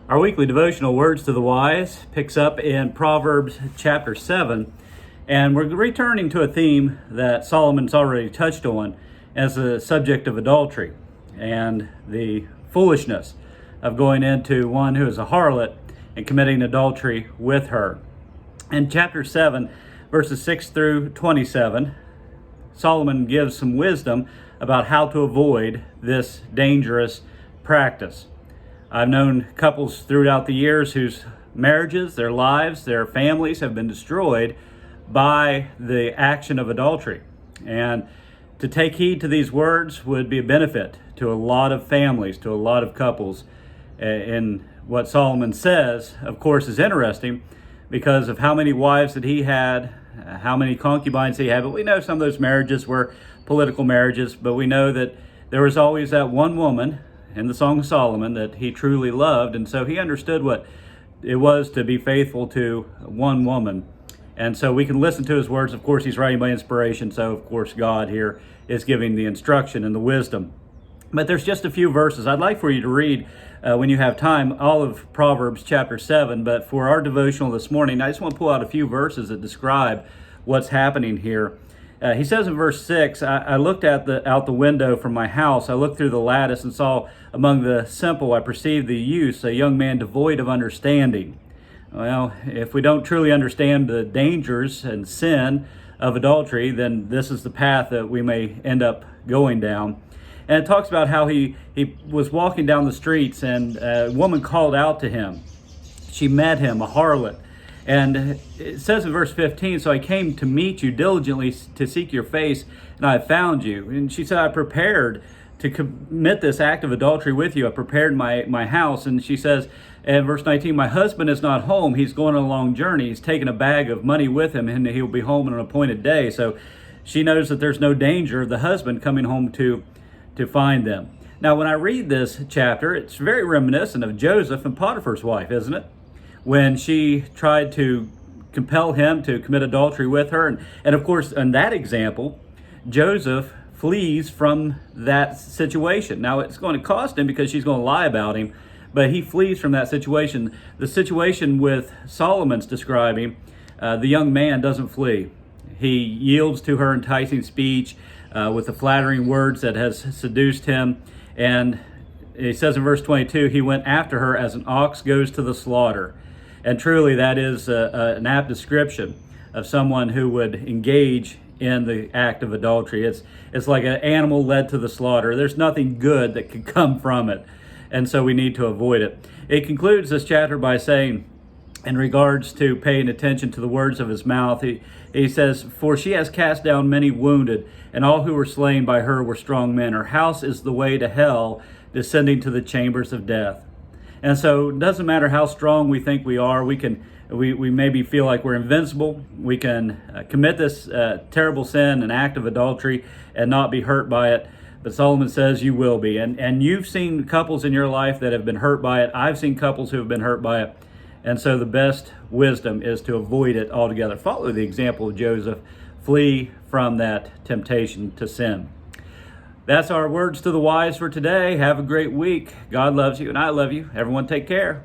Our weekly devotional Words to the Wise picks up in Proverbs chapter 7, and we're returning to a theme that Solomon's already touched on as the subject of adultery and the foolishness of going into one who is a harlot and committing adultery with her. In chapter 7, verses 6 through 27, Solomon gives some wisdom about how to avoid this dangerous practice. I've known couples throughout the years whose marriages, their lives, their families have been destroyed by the action of adultery. And to take heed to these words would be a benefit to a lot of families, to a lot of couples. And what Solomon says, of course, is interesting because of how many wives that he had, how many concubines he had. But we know some of those marriages were political marriages, but we know that there was always that one woman in the Song of Solomon that he truly loved, and so he understood what it was to be faithful to one woman. And so we can listen to his words. Of course, he's writing by inspiration, so of course God here is giving the instruction and the wisdom. But there's just a few verses. I'd like for you to read, when you have time, all of Proverbs chapter 7, but for our devotional this morning, I just want to pull out a few verses that describe what's happening here. He says in verse 6, I looked out the window from my house. I looked through the lattice and saw among the simple, I perceived the youth, a young man devoid of understanding. Well, if we don't truly understand the dangers and sin of adultery, then this is the path that we may end up going down. And it talks about how he was walking down the streets and a woman called out to him. She met him, a harlot. And it says in verse 15, so I came to meet you diligently to seek your face, and I have found you. And she said, I prepared to commit this act of adultery with you. I prepared my house. And she says in verse 19, my husband is not home. He's going on a long journey. He's taken a bag of money with him, and he'll be home in an appointed day. So she knows that there's no danger of the husband coming home to find them. Now, when I read this chapter, it's very reminiscent of Joseph and Potiphar's wife, isn't it? When she tried to compel him to commit adultery with her. And of course, in that example, Joseph flees from that situation. Now, it's going to cost him because she's going to lie about him, but he flees from that situation. The situation with Solomon's describing, the young man doesn't flee. He yields to her enticing speech with the flattering words that has seduced him. And he says in verse 22, he went after her as an ox goes to the slaughter. And truly, that is an apt description of someone who would engage in the act of adultery. It's like an animal led to the slaughter. There's nothing good that could come from it, and so we need to avoid it. It concludes this chapter by saying, in regards to paying attention to the words of his mouth, he says, for she has cast down many wounded, and all who were slain by her were strong men. Her house is the way to hell, descending to the chambers of death. And so it doesn't matter how strong we think we are. We maybe feel like we're invincible. We can commit this terrible sin, an act of adultery, and not be hurt by it. But Solomon says you will be. And you've seen couples in your life that have been hurt by it. I've seen couples who have been hurt by it. And so the best wisdom is to avoid it altogether. Follow the example of Joseph. Flee from that temptation to sin. That's our words to the wise for today. Have a great week. God loves you and I love you. Everyone take care.